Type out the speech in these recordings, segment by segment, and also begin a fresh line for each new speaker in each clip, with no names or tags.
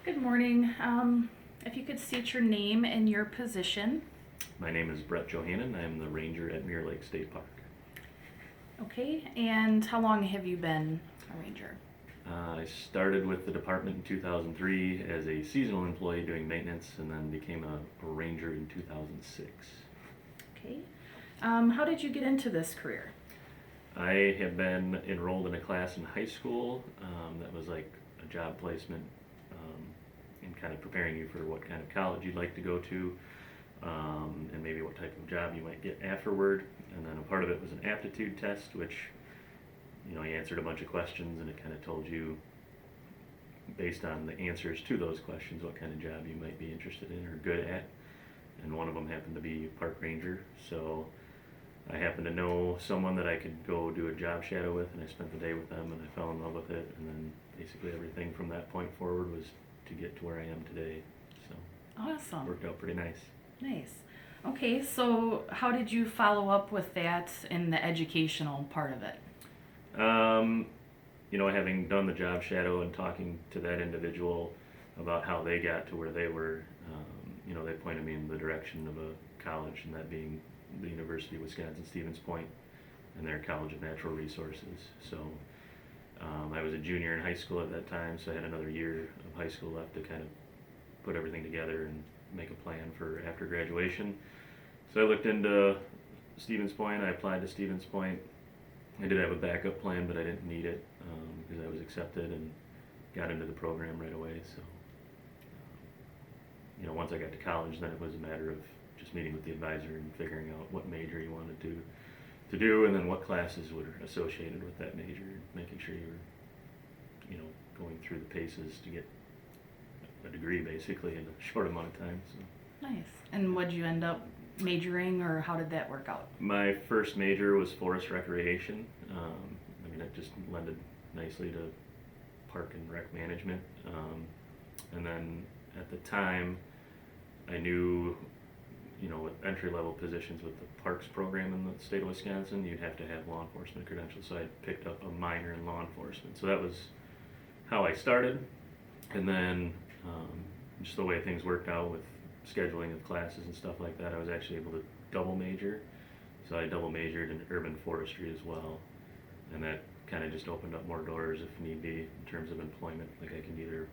Good morning. If you could state your name and your position.
My name is Brett Johanen. I'm the ranger at Mirror Lake State Park.
Okay, and how long have you been a ranger?
I started with the department in 2003 as a seasonal employee doing maintenance and then became a ranger in 2006.
Okay. How did you get into this career?
I have been enrolled in a class in high school that was like a job placement and kind of preparing you for what kind of college you'd like to go to and maybe what type of job you might get afterward. And then a part of it was an aptitude test, which you answered a bunch of questions and it kind of told you based on the answers to those questions what kind of job you might be interested in or good at. And one of them happened to be park ranger. So I happened to know someone that I could go do a job shadow with, and I spent the day with them and I fell in love with it. And then basically everything from that point forward was to get to where I am today. So it
Awesome.
worked out pretty nice.
Nice. Okay, so how did you follow up with that in the educational part of it?
Um, Having done the job shadow and talking to that individual about how they got to where they were, they pointed me in the direction of a college, and that being the University of Wisconsin-Stevens Point and their College of Natural Resources. So I was a junior in high school at that time, so I had another year of high school left to kind of put everything together and make a plan for after graduation. So I looked into Stevens Point. I applied to Stevens Point. I did have a backup plan, but I didn't need it because I was accepted and got into the program right away. So, once I got to college, then it was a matter of just meeting with the advisor and figuring out what major you wanted to do, and then what classes were associated with that major, making sure you were, going through the paces to get a degree basically in a short amount of time. So.
Nice. And would you end up majoring, or how did that work out?
My first major was forest recreation. It just lended nicely to park and rec management. And then at the time, I knew, with entry-level positions with the parks program in the state of Wisconsin, you'd have to have law enforcement credentials. So I picked up a minor in law enforcement. So that was how I started. And then just the way things worked out with scheduling of classes and stuff like that, I was actually able to double major. So I double majored in urban forestry as well, and that kind of just opened up more doors if need be in terms of employment. Like I can either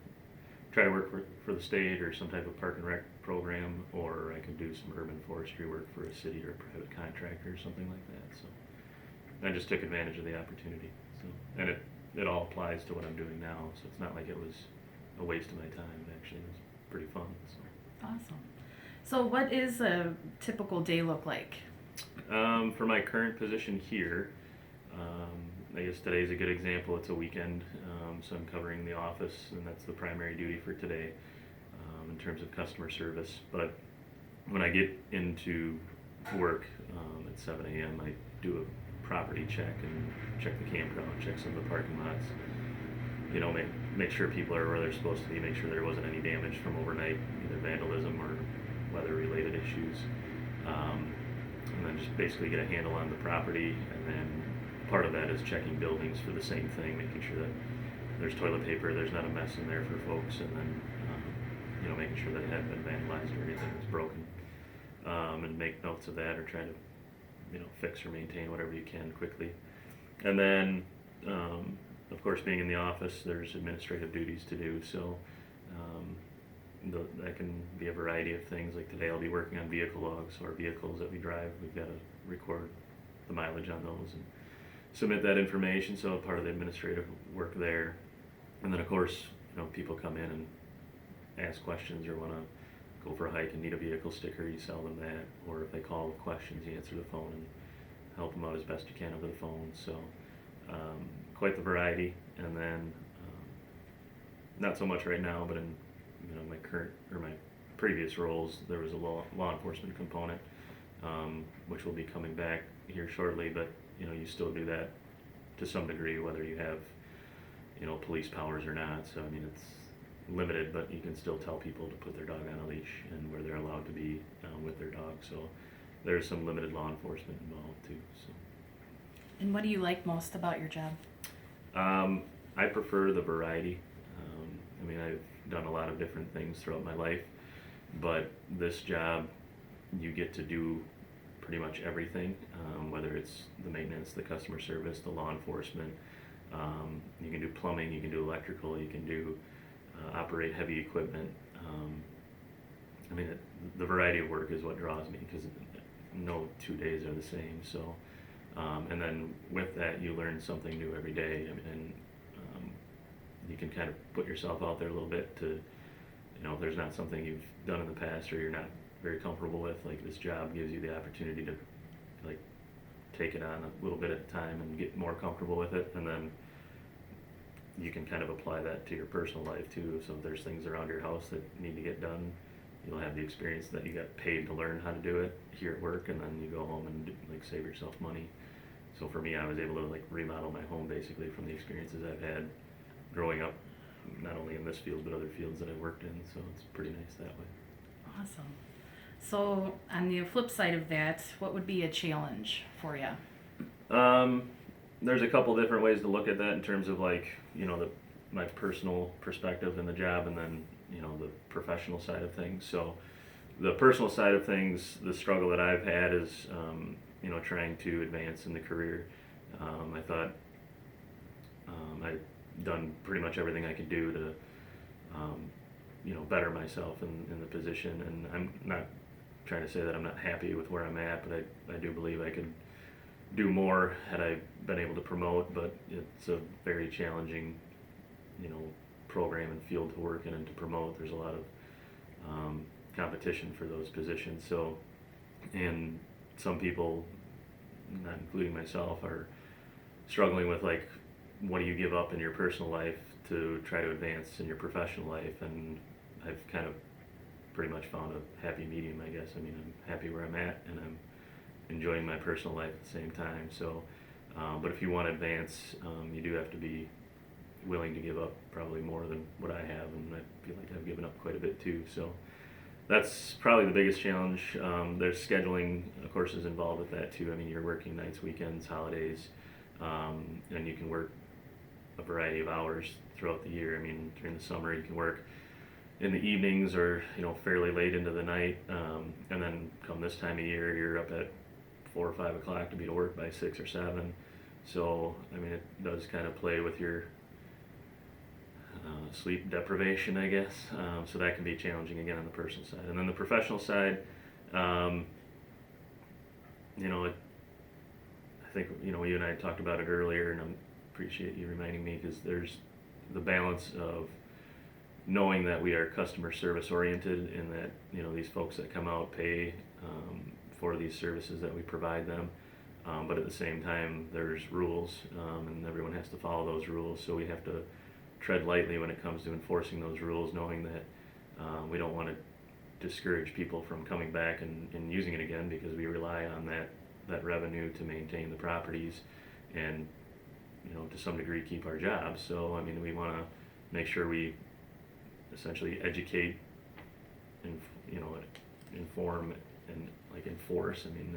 try to work for the state or some type of park and rec program, or I can do some urban forestry work for a city or a private contractor or something like that. So I just took advantage of the opportunity. So, and it all applies to what I'm doing now. So it's not like it was a waste of my time. It actually was pretty fun. So.
Awesome. So what is a typical day look like?
For my current position here, I guess today's a good example. It's a weekend, so I'm covering the office, and that's the primary duty for today in terms of customer service. But when I get into work at 7 a.m., I do a property check and check the campground, check some of the parking lots. Make sure people are where they're supposed to be, make sure there wasn't any damage from overnight, either vandalism or weather-related issues. And then just basically get a handle on the property, and then part of that is checking buildings for the same thing, making sure that there's toilet paper, there's not a mess in there for folks, and then making sure that it hadn't been vandalized or anything was broken, and make notes of that or try to fix or maintain whatever you can quickly. And then of course, being in the office, there's administrative duties to do, so that can be a variety of things. Like today I'll be working on vehicle logs, so our vehicles that we drive, we've got to record the mileage on those and submit that information, so part of the administrative work there. And then of course, people come in and ask questions or want to go for a hike and need a vehicle sticker, you sell them that, or if they call with questions, you answer the phone and help them out as best you can over the phone. So quite the variety. And then not so much right now, but in my current or my previous roles, there was a law enforcement component, which will be coming back here shortly. But you still do that to some degree, whether you have police powers or not. So it's limited, but you can still tell people to put their dog on a leash and where they're allowed to be with their dog. So there's some limited law enforcement involved too. So.
And what do you like most about your job?
I prefer the variety. I mean, I've done a lot of different things throughout my life, but this job, you get to do pretty much everything, whether it's the maintenance, the customer service, the law enforcement. You can do plumbing, you can do electrical, you can do operate heavy equipment. I mean, the variety of work is what draws me, because no 2 days are the same. So, and then with that, you learn something new every day, and you can kind of put yourself out there a little bit to, you know, if there's not something you've done in the past or you're not very comfortable with, like this job gives you the opportunity to like take it on a little bit at a time and get more comfortable with it, and then you can kind of apply that to your personal life too. So if there's things around your house that need to get done, you'll have the experience that you got paid to learn how to do it here at work, and then you go home and like save yourself money. So for me, I was able to like remodel my home basically from the experiences I've had growing up, not only in this field but other fields that I worked in. So it's pretty nice that way.
Awesome. So on the flip side of that, what would be a challenge for you?
There's a couple different ways to look at that in terms of like, you know, my personal perspective in the job, and then, you know, the professional side of things. So the personal side of things, the struggle that I've had is, you know, trying to advance in the career. I thought I'd done pretty much everything I could do to, you know, better myself in the position. And I'm not trying to say that I'm not happy with where I'm at, but I do believe I could do more had I been able to promote. But it's a very challenging, you know, program and field to work in and to promote. There's a lot of competition for those positions. So, and some people, not including myself, are struggling with like, what do you give up in your personal life to try to advance in your professional life? And I've kind of pretty much found a happy medium, I guess. I mean, I'm happy where I'm at, and I'm enjoying my personal life at the same time. So, but if you want to advance, you do have to be willing to give up probably more than what I have, and I feel like I've given up quite a bit too. So that's probably the biggest challenge. There's scheduling, of course, is involved with that too. I mean, you're working nights, weekends, holidays, and you can work a variety of hours throughout the year. I mean, during the summer, you can work in the evenings or, you know, fairly late into the night, and then come this time of year, you're up at 4 or 5 o'clock to be to work by 6 or 7. So, I mean, it does kind of play with your sleep deprivation, I guess. So that can be challenging again on the personal side. And then the professional side, you know, I think, you know, you and I talked about it earlier, and I appreciate you reminding me, because there's the balance of knowing that we are customer service oriented, and that, you know, these folks that come out pay for these services that we provide them. But at the same time, there's rules, and everyone has to follow those rules. So we have to tread lightly when it comes to enforcing those rules, knowing that we don't want to discourage people from coming back and using it again, because we rely on that revenue to maintain the properties and, you know, to some degree keep our jobs. So, I mean, we want to make sure we essentially educate and, you know, inform and like enforce. I mean,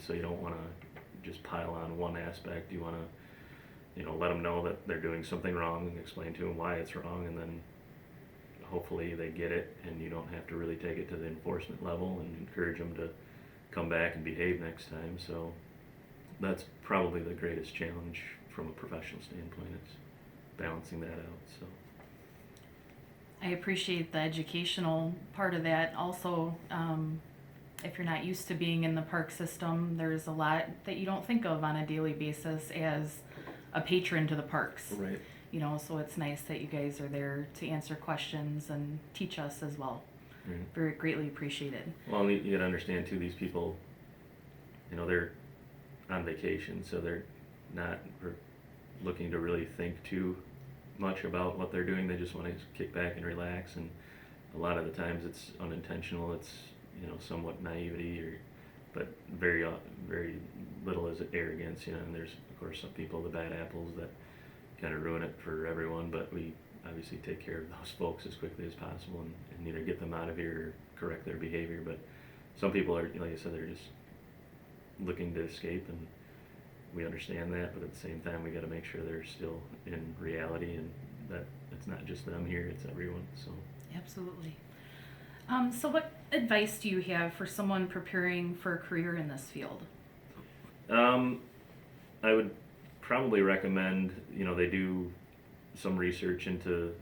so you don't want to just pile on one aspect. You want to, you know, let them know that they're doing something wrong and explain to them why it's wrong, and then hopefully they get it, and you don't have to really take it to the enforcement level, and encourage them to come back and behave next time. So that's probably the greatest challenge from a professional standpoint, is balancing that out. So
I appreciate the educational part of that. Also, if you're not used to being in the park system, there's a lot that you don't think of on a daily basis as a patron to the parks.
right.
You know, so it's nice that you guys are there to answer questions and teach us as well.
Right.
Very greatly appreciated.
Well, you gotta understand too, these people, you know, they're on vacation, so they're not looking to really think too much about what they're doing. They just want to kick back and relax, and a lot of the times it's unintentional. It's, you know, somewhat naivety, but very little is it arrogance, you know. And there's, of course, some people, the bad apples, that kind of ruin it for everyone. But we obviously take care of those folks as quickly as possible, and either get them out of here or correct their behavior. But some people are, like I said, they're just looking to escape, and we understand that. But at the same time, we got to make sure they're still in reality, and that it's not just them here, it's everyone, so.
Absolutely. So what advice do you have for someone preparing for a career in this field?
Um, I would probably recommend, they do some research into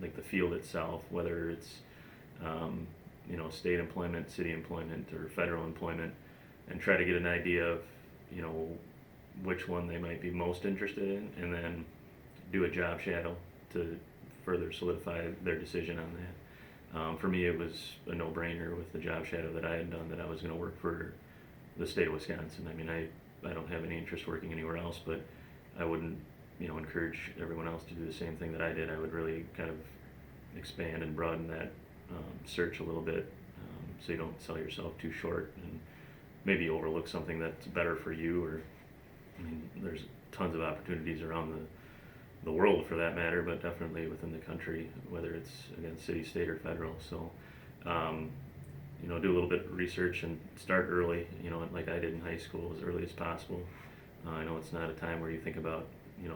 like the field itself, whether it's, um, state employment, city employment, or federal employment, and try to get an idea of, you know, which one they might be most interested in, and then do a job shadow to further solidify their decision on that. For me, it was a no-brainer with the job shadow that I had done that I was going to work for the state of Wisconsin. I mean, I don't have any interest working anywhere else, but I wouldn't, encourage everyone else to do the same thing that I did. I would really kind of expand and broaden that search a little bit, so you don't sell yourself too short and maybe overlook something that's better for you. Or, I mean, there's tons of opportunities around the world for that matter, but definitely within the country, whether it's again city, state, or federal. So, do a little bit of research and start early. Like I did in high school, as early as possible. I know it's not a time where you think about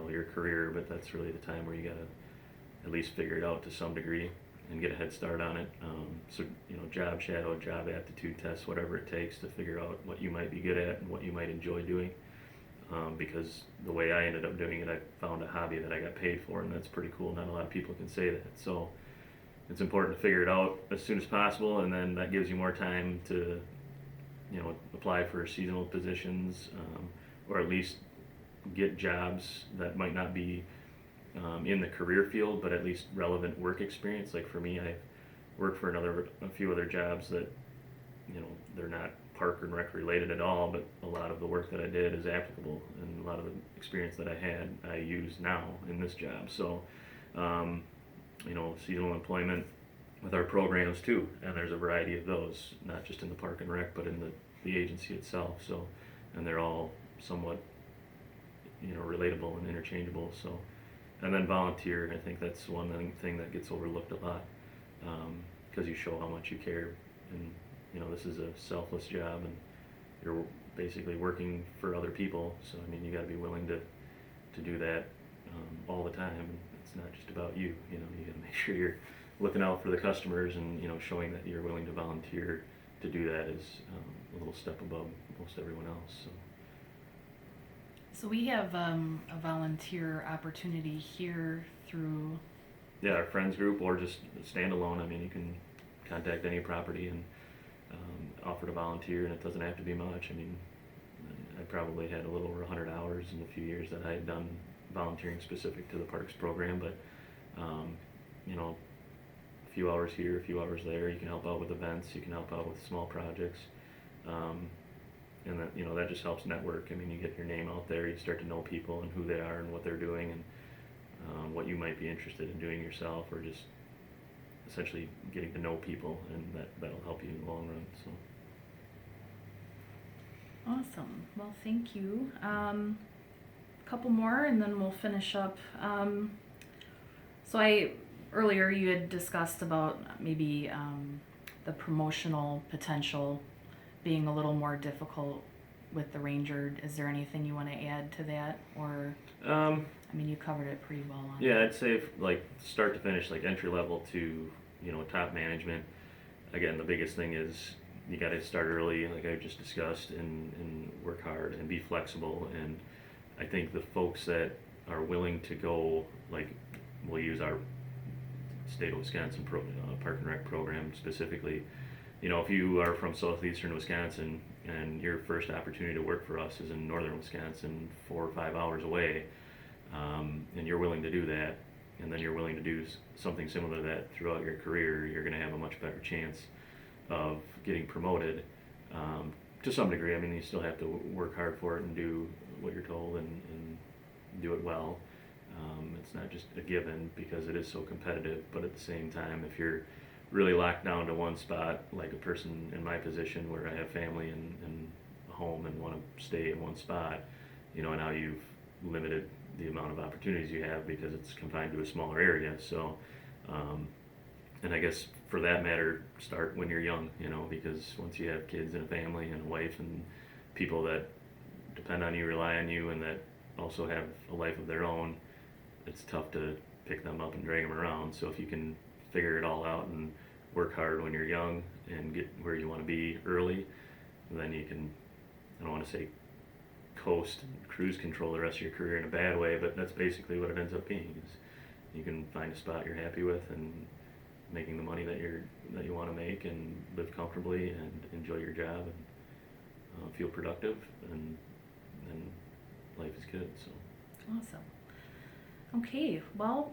your career, but that's really the time where you gotta at least figure it out to some degree and get a head start on it. So job shadow, job aptitude tests, whatever it takes to figure out what you might be good at and what you might enjoy doing. Because the way I ended up doing it, I found a hobby that I got paid for, and that's pretty cool. Not a lot of people can say that. So it's important to figure it out as soon as possible, and then that gives you more time to, apply for seasonal positions, or at least get jobs that might not be in the career field, but at least relevant work experience. Like for me, I worked for a few other jobs that, they're not park and rec related at all, but a lot of the work that I did is applicable, and a lot of the experience that I had, I use now in this job. So, seasonal employment with our programs too, and there's a variety of those, not just in the park and rec, but in the agency itself. So, and they're all somewhat, relatable and interchangeable. So, and then volunteer, I think that's one thing that gets overlooked a lot, because you show how much you care, and this is a selfless job, and you're basically working for other people. So I mean, you got to be willing to do that all the time. It's not just about you. You got to make sure you're looking out for the customers, and showing that you're willing to volunteer to do that is a little step above most everyone else.
So we have a volunteer opportunity here through.
Yeah, our friends group, or just standalone. I mean, you can contact any property and offer to volunteer, and it doesn't have to be much. I mean, I probably had a little over 100 hours in the few years that I had done volunteering specific to the parks program, but a few hours here, a few hours there. You can help out with events, you can help out with small projects, and that just helps network. I mean, you get your name out there, you start to know people and who they are and what they're doing, and what you might be interested in doing yourself, or just essentially getting to know people, and that'll help you in the long run. So.
Awesome. Well, thank you. Couple more, and then we'll finish up. Earlier you had discussed about maybe the promotional potential being a little more difficult with the Ranger. Is there anything you want to add to that, or? I mean, you covered it pretty well.
Yeah, I'd say like start to finish, like entry level to top management. Again, the biggest thing is you got to start early, like I just discussed, and work hard and be flexible. And I think the folks that are willing to go, like we'll use our state of Wisconsin Park and Rec program specifically. If you are from southeastern Wisconsin and your first opportunity to work for us is in northern Wisconsin, 4 or 5 hours away, and you're willing to do that, and then you're willing to do something similar to that throughout your career, you're going to have a much better chance of getting promoted to some degree. I mean, you still have to work hard for it and do what you're told, and do it well. It's not just a given because it is so competitive, but at the same time, if you're really locked down to one spot, like a person in my position where I have family and a home and want to stay in one spot, now you've limited the amount of opportunities you have because it's confined to a smaller area. So, and I guess for that matter, start when you're young, because once you have kids and a family and a wife and people that depend on you, rely on you, and that also have a life of their own, it's tough to pick them up and drag them around. So if you can figure it all out and work hard when you're young and get where you want to be early, then you can, I don't want to say coast and cruise control the rest of your career in a bad way, but that's basically what it ends up being. Is you can find a spot you're happy with and making the money that you want to make and live comfortably and enjoy your job and feel productive, and life is good. So
Awesome. Okay, well,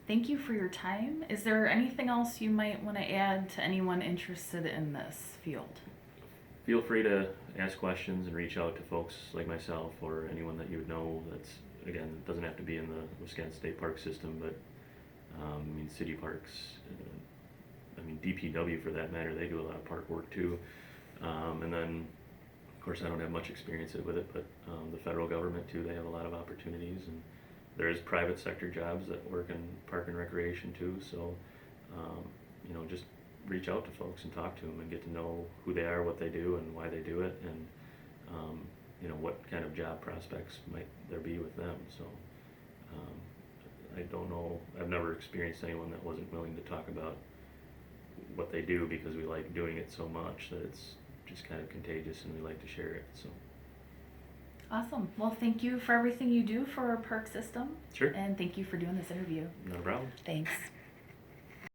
thank you for your time. Is there anything else you might want to add to anyone interested in this field?
feel free to ask questions and reach out to folks like myself or anyone that you would know. That's, again, it doesn't have to be in the Wisconsin State Park System, but I mean, city parks, I mean, DPW for that matter, they do a lot of park work too. And then, of course, I don't have much experience with it, but the federal government too, they have a lot of opportunities, and there is private sector jobs that work in park and recreation too. So, you know, just reach out to folks and talk to them and get to know who they are, what they do, and why they do it, and you know, what kind of job prospects might there be with them. So I don't know, I've never experienced anyone that wasn't willing to talk about what they do, because we like doing it so much that it's just kind of contagious and we like to share it. So
Awesome. Well, thank you for everything you do for our park system.
sure,
And thank you for doing this interview.
not a problem.
Thanks.